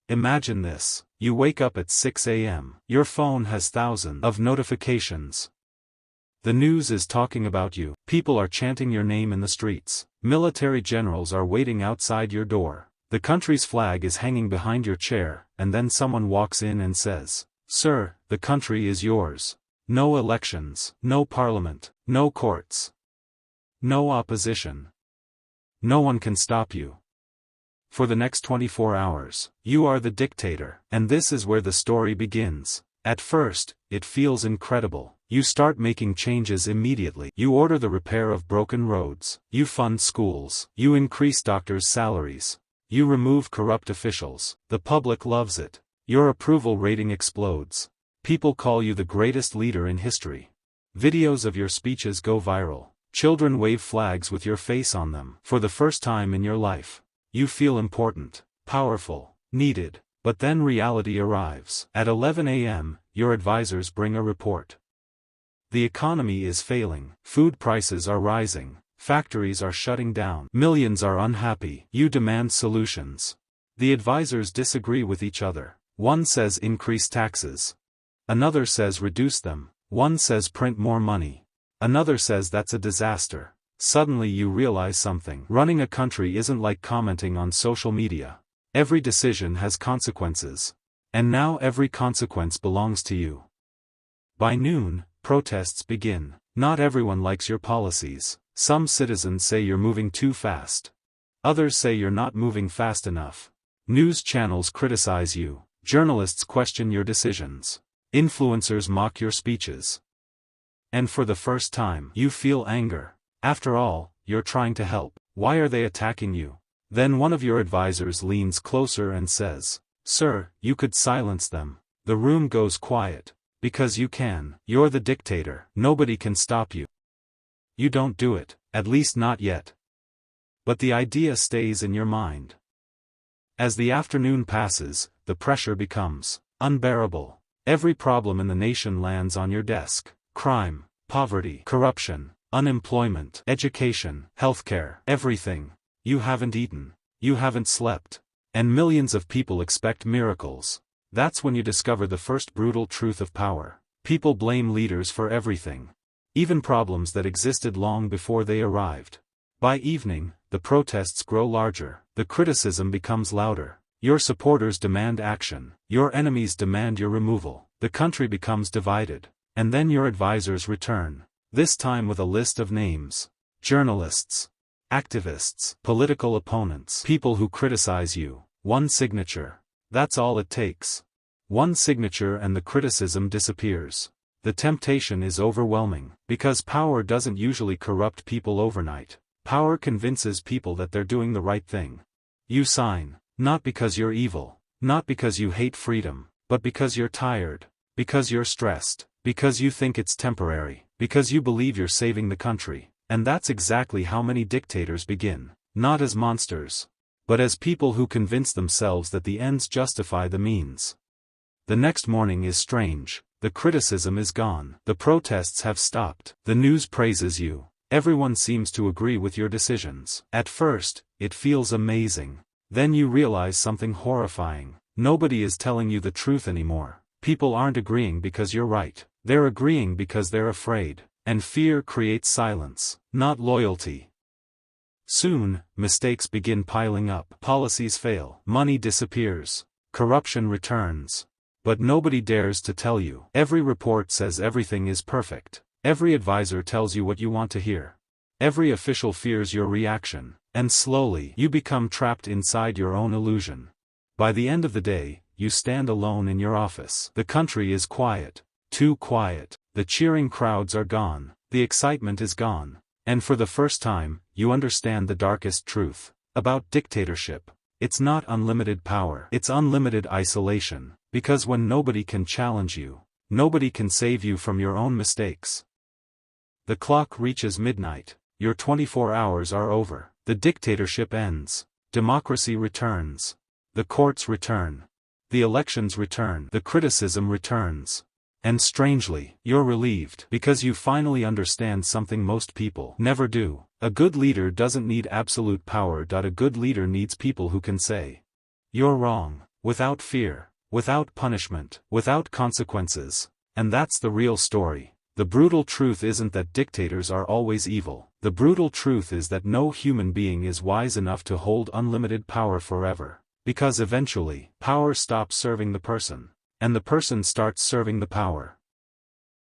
Imagine this. You wake up at 6 a.m. Your phone has thousands of notifications. The news is talking about you. People are chanting your name in the streets. Military generals are waiting outside your door. The country's flag is hanging behind your chair, and then someone walks in and says, "Sir, the country is yours. No elections, no parliament, no courts, no opposition. No one can stop you. For the next 24 hours, you are the dictator." And this is where the story begins. At first, it feels incredible. You start making changes immediately. You order the repair of broken roads. You fund schools. You increase doctors' salaries. You remove corrupt officials. The public loves it. Your approval rating explodes. People call you the greatest leader in history. Videos of your speeches go viral. Children wave flags with your face on them. For the first time in your life, you feel important, powerful, needed. But then reality arrives. At 11 a.m., your advisors bring a report. The economy is failing. Food prices are rising. Factories are shutting down. Millions are unhappy. You demand solutions. The advisors disagree with each other. One says increase taxes. Another says reduce them. One says print more money. Another says that's a disaster. Suddenly you realize something. Running a country isn't like commenting on social media. Every decision has consequences. And now every consequence belongs to you. By noon, protests begin. Not everyone likes your policies. Some citizens say you're moving too fast. Others say you're not moving fast enough. News channels criticize you. Journalists question your decisions. Influencers mock your speeches. And for the first time, you feel anger. After all, you're trying to help. Why are they attacking you? Then one of your advisors leans closer and says, "Sir, you could silence them." The room goes quiet. Because you can. You're the dictator. Nobody can stop you. You don't do it, at least not yet. But the idea stays in your mind. As the afternoon passes, the pressure becomes unbearable. Every problem in the nation lands on your desk. Crime, poverty, corruption, unemployment, education, healthcare, everything. You haven't eaten. You haven't slept. And millions of people expect miracles. That's when you discover the first brutal truth of power. People blame leaders for everything. Even problems that existed long before they arrived. By evening, the protests grow larger. The criticism becomes louder. Your supporters demand action. Your enemies demand your removal. The country becomes divided. And then your advisors return. This time with a list of names. Journalists, activists, political opponents, people who criticize you. One signature. That's all it takes. One signature and the criticism disappears. The temptation is overwhelming, because power doesn't usually corrupt people overnight. Power convinces people that they're doing the right thing. You sign, not because you're evil, not because you hate freedom, but because you're tired, because you're stressed, because you think it's temporary, because you believe you're saving the country. And that's exactly how many dictators begin, not as monsters, but as people who convince themselves that the ends justify the means. The next morning is strange. The criticism is gone. The protests have stopped. The news praises you. Everyone seems to agree with your decisions. At first, it feels amazing. Then you realize something horrifying. Nobody is telling you the truth anymore. People aren't agreeing because you're right. They're agreeing because they're afraid. And fear creates silence, not loyalty. Soon, mistakes begin piling up. Policies fail. Money disappears. Corruption returns. But nobody dares to tell you. Every report says everything is perfect. Every advisor tells you what you want to hear. Every official fears your reaction. And slowly, you become trapped inside your own illusion. By the end of the day, you stand alone in your office. The country is quiet. Too quiet. The cheering crowds are gone. The excitement is gone. And for the first time, you understand the darkest truth about dictatorship. It's not unlimited power. It's unlimited isolation. Because when nobody can challenge you, nobody can save you from your own mistakes. The clock reaches midnight. Your 24 hours are over. The dictatorship ends. Democracy returns. The courts return. The elections return. The criticism returns. And strangely, you're relieved because you finally understand something most people never do. A good leader doesn't need absolute power. A good leader needs people who can say, "You're wrong," without fear, without punishment, without consequences. And that's the real story. The brutal truth isn't that dictators are always evil. The brutal truth is that no human being is wise enough to hold unlimited power forever. Because eventually, power stops serving the person, and the person starts serving the power.